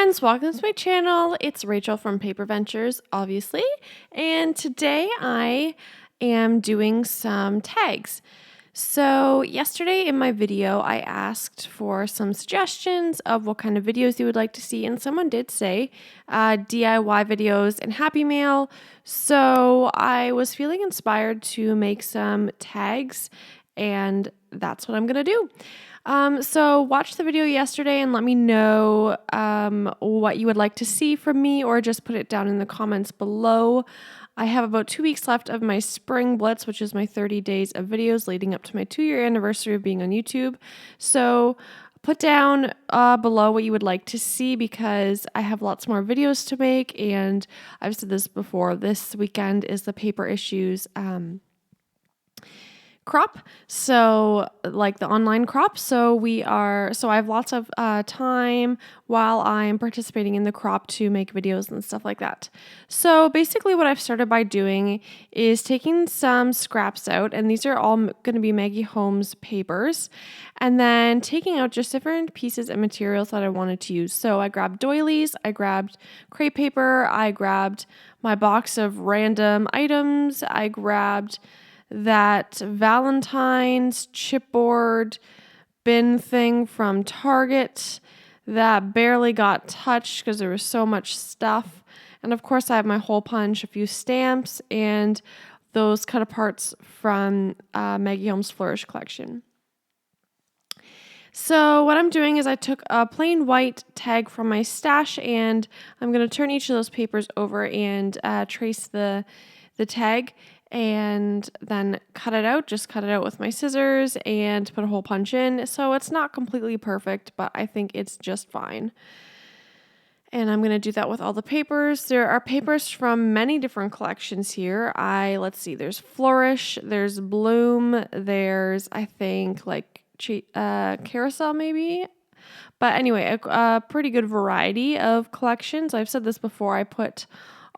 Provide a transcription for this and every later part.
friends, welcome to my channel. It's Rachel from Paper Ventures, obviously, and today I am doing some tags. So yesterday in my video, I asked for some suggestions of what kind of videos you would like to see, and someone did say DIY videos and Happy Mail. So I was feeling inspired to make some tags, and that's what I'm gonna do. So watch the video yesterday and let me know what you would like to see from me, or just put it down in the comments below. I have about 2 weeks left of my spring Blitz, which is my 30 days of videos leading up to my 2-year anniversary of being on YouTube. So put down below what you would like to see, because I have lots more videos to make, and I've said this before, this weekend is the paper issues crop, so like the online crop. So I have lots of time while I'm participating in the crop to make videos and stuff like that. So basically what I've started by doing is taking some scraps out, and these are all going to be Maggie Holmes papers, and then taking out just different pieces and materials that I wanted to use. So I grabbed doilies, I grabbed crepe paper, I grabbed my box of random items, I grabbed that Valentine's chipboard bin thing from Target that barely got touched because there was so much stuff. And of course, I have my hole punch, a few stamps, and those cut aparts from Maggie Holmes Flourish collection. So what I'm doing is I took a plain white tag from my stash, and I'm going to turn each of those papers over and trace the tag, and then cut it out. Just cut it out with my scissors and put a hole punch in. So it's not completely perfect, but I think it's just fine. And I'm going to do that with all the papers. There are papers from many different collections here. Let's see, there's Flourish, there's Bloom, there's, I think, like Carousel maybe. But anyway, a pretty good variety of collections. I've said this before, I put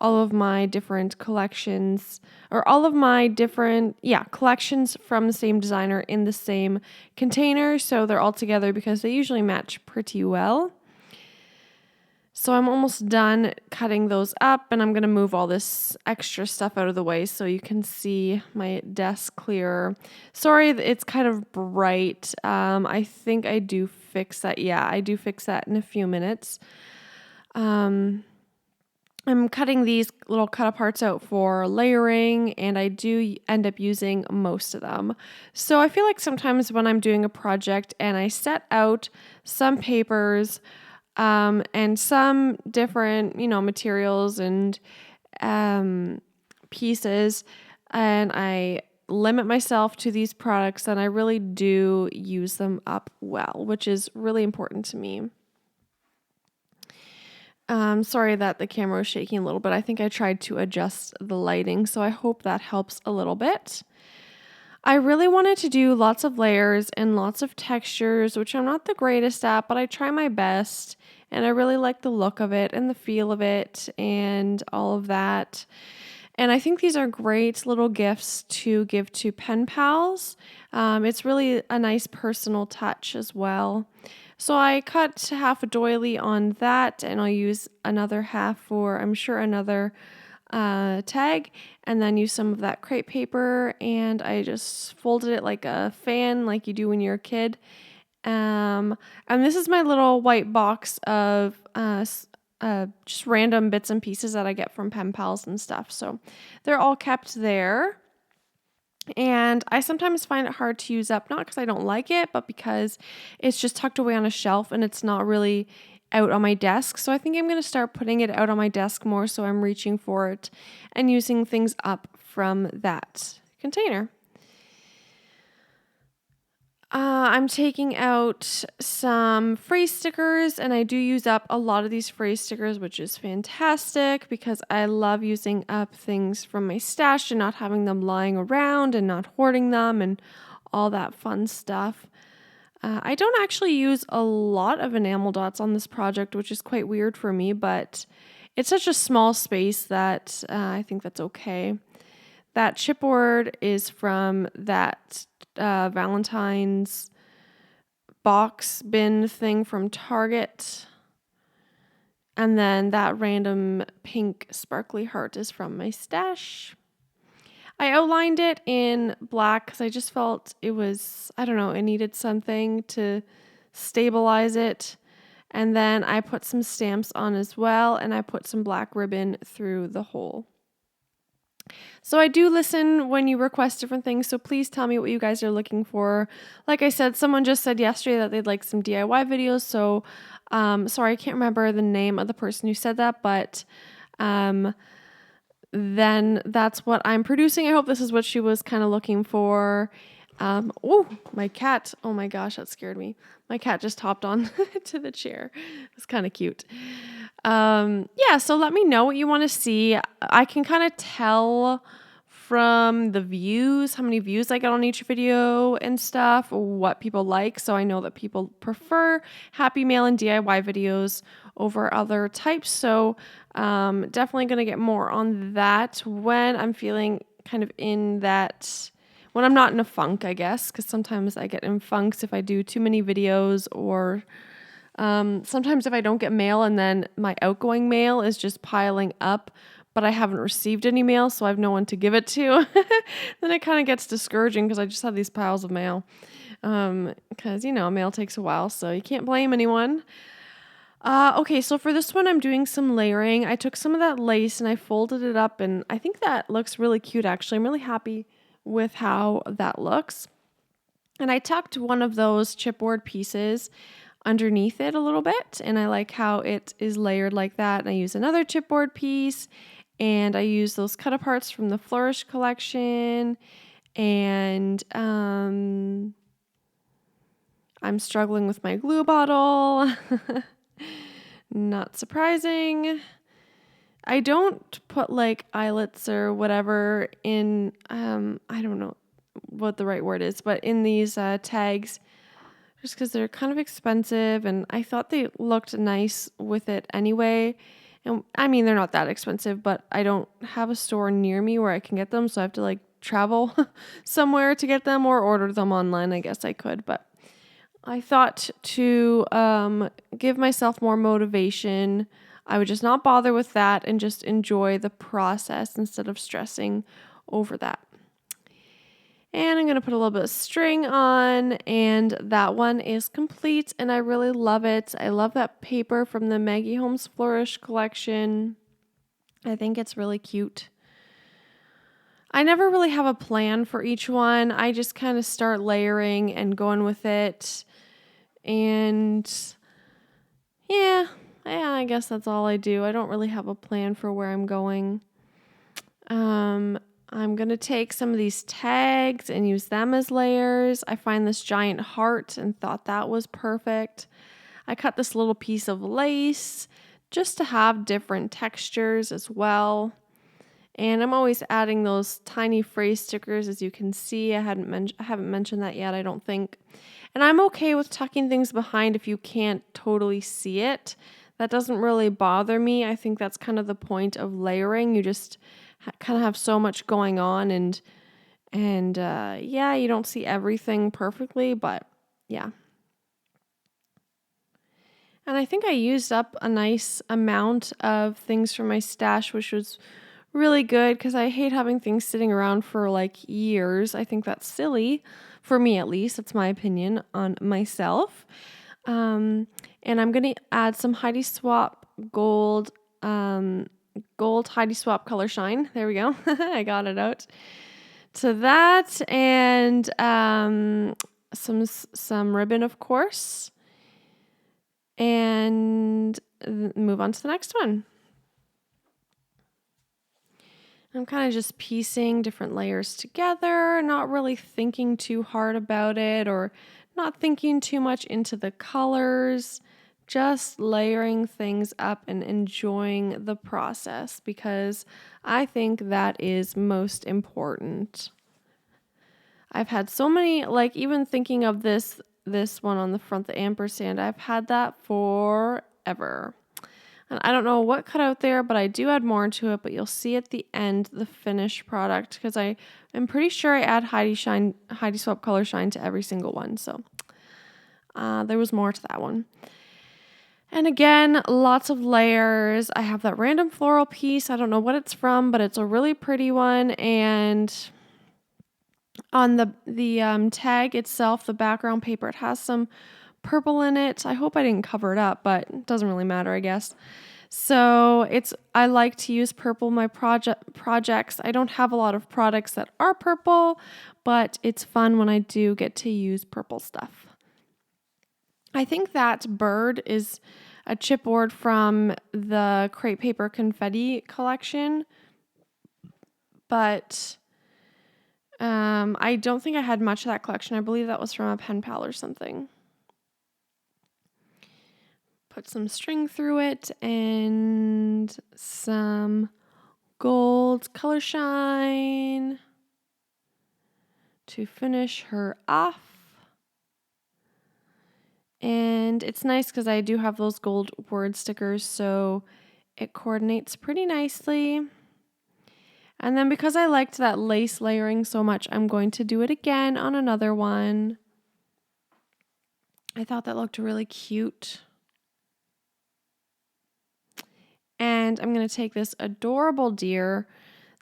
all of my different collections, or all of my different, collections from the same designer in the same container. So they're all together because they usually match pretty well. So I'm almost done cutting those up, and I'm going to move all this extra stuff out of the way so you can see my desk clearer. Sorry, it's kind of bright. I think I do fix that. Yeah, I do fix that in a few minutes. I'm cutting these little cut aparts out for layering, and I do end up using most of them. So I feel like sometimes when I'm doing a project and I set out some papers and some different, materials and pieces, and I limit myself to these products, then I really do use them up well, which is really important to me. Sorry that the camera is shaking a little bit. I think I tried to adjust the lighting, so I hope that helps a little bit. I really wanted to do lots of layers and lots of textures, which I'm not the greatest at, but I try my best, and I really like the look of it and the feel of it and all of that. And I think these are great little gifts to give to pen pals. It's really a nice personal touch as well. So I cut half a doily on that, and I'll use another half for, I'm sure, another tag, and then use some of that crepe paper, and I just folded it like a fan, like you do when you're a kid. And this is my little white box of just random bits and pieces that I get from pen pals and stuff. So they're all kept there. And I sometimes find it hard to use up, not because I don't like it, but because it's just tucked away on a shelf and it's not really out on my desk. So I think I'm going to start putting it out on my desk more, so I'm reaching for it and using things up from that container. I'm taking out some phrase stickers, and I do use up a lot of these phrase stickers, which is fantastic because I love using up things from my stash and not having them lying around and not hoarding them and all that fun stuff. I don't actually use a lot of enamel dots on this project, which is quite weird for me, but it's such a small space that I think that's okay. That chipboard is from that Valentine's box bin thing from Target. And then that random pink sparkly heart is from my stash. I outlined it in black because I just felt it was, I don't know, it needed something to stabilize it. And then I put some stamps on as well, and I put some black ribbon through the hole. So I do listen when you request different things, so please tell me what you guys are looking for. Like I said, someone just said yesterday that they'd like some DIY videos, so sorry, I can't remember the name of the person who said that, but then that's what I'm producing. I hope this is what she was kind of looking for. Oh, my cat. Oh my gosh, that scared me. My cat just hopped on to the chair. It's kind of cute. Yeah, so let me know what you want to see. I can kind of tell from the views, how many views I get on each video and stuff, what people like. So I know that people prefer happy mail and DIY videos over other types. So definitely going to get more on that when I'm feeling kind of in that, when I'm not in a funk, I guess, because sometimes I get in funks if I do too many videos, or sometimes if I don't get mail and then my outgoing mail is just piling up, but I haven't received any mail, so I have no one to give it to, then it kind of gets discouraging because I just have these piles of mail. Because, mail takes a while, so you can't blame anyone. Okay, so for this one, I'm doing some layering. I took some of that lace and I folded it up, and I think that looks really cute, actually. I'm really happy with how that looks. And I tucked one of those chipboard pieces underneath it a little bit, and I like how it is layered like that. And I use another chipboard piece, and I use those cut aparts from the Flourish collection, and I'm struggling with my glue bottle. Not surprising. I don't put like eyelets or whatever in, I don't know what the right word is, but in these tags, just because they're kind of expensive, and I thought they looked nice with it anyway. And I mean, they're not that expensive, but I don't have a store near me where I can get them, so I have to like travel somewhere to get them, or order them online. I guess I could, but I thought to give myself more motivation, I would just not bother with that and just enjoy the process instead of stressing over that. And I'm going to put a little bit of string on, and that one is complete, and I really love it. I love that paper from the Maggie Holmes Flourish collection. I think it's really cute. I never really have a plan for each one. I just kind of start layering and going with it. And yeah, I guess that's all I do. I don't really have a plan for where I'm going. I'm going to take some of these tags and use them as layers. I find this giant heart and thought that was perfect. I cut this little piece of lace just to have different textures as well. And I'm always adding those tiny phrase stickers, as you can see. I haven't mentioned that yet, I don't think. And I'm okay with tucking things behind if you can't totally see it. That doesn't really bother me. I think that's kind of the point of layering. You just kind of have so much going on, and yeah, you don't see everything perfectly, but yeah. And I think I used up a nice amount of things from my stash, which was really good because I hate having things sitting around for like years. I think that's silly, for me at least. That's my opinion on myself. And I'm going to add some Heidi Swapp gold Heidi Swapp color shine. There we go. I got it out. To that, and some ribbon, of course. And move on to the next one. I'm kind of just piecing different layers together, not really thinking too hard about it, or not thinking too much into the colors, just layering things up and enjoying the process, because I think that is most important. I've had so many, like even thinking of this one on the front, the ampersand, I've had that forever. And I don't know what cut out there, but I do add more into it, but you'll see at the end the finished product, because I am pretty sure I add Heidi Swapp color shine to every single one. So there was more to that one. And again, lots of layers. I have that random floral piece. I don't know what it's from, but it's a really pretty one. And on the tag itself, the background paper, it has some purple in it. I hope I didn't cover it up, but it doesn't really matter, I guess. So I like to use purple in my projects. I don't have a lot of products that are purple, but it's fun when I do get to use purple stuff. I think that bird is a chipboard from the Crepe Paper Confetti collection, but I don't think I had much of that collection. I believe that was from a pen pal or something. Put some string through it and some gold color shine to finish her off. And it's nice because I do have those gold word stickers, so it coordinates pretty nicely. And then because I liked that lace layering so much, I'm going to do it again on another one. I thought that looked really cute. And I'm going to take this adorable deer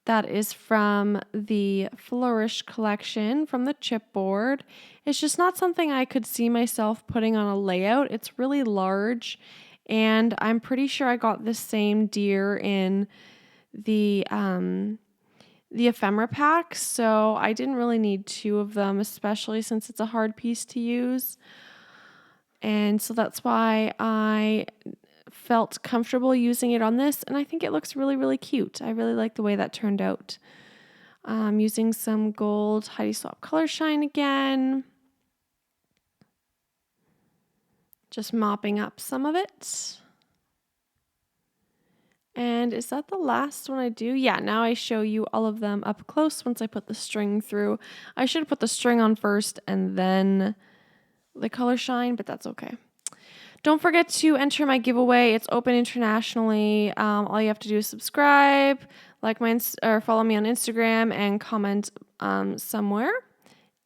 that is from the Flourish collection from the chipboard. It's just not something I could see myself putting on a layout. It's really large, and I'm pretty sure I got the same deer in the ephemera pack, so I didn't really need two of them, especially since it's a hard piece to use. And so that's why I felt comfortable using it on this, and I think it looks really, really cute. I really like the way that turned out. Using some gold Heidi Swapp color shine again. Just mopping up some of it. And is that the last one I do? Yeah, now I show you all of them up close once I put the string through. I should have put the string on first and then the color shine, but that's okay. Don't forget to enter my giveaway. It's open internationally. All you have to do is subscribe, like or follow me on Instagram, and comment somewhere,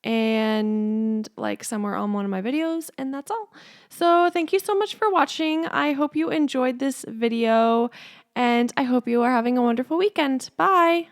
and like somewhere on one of my videos, and that's all. So thank you so much for watching. I hope you enjoyed this video, and I hope you are having a wonderful weekend. Bye.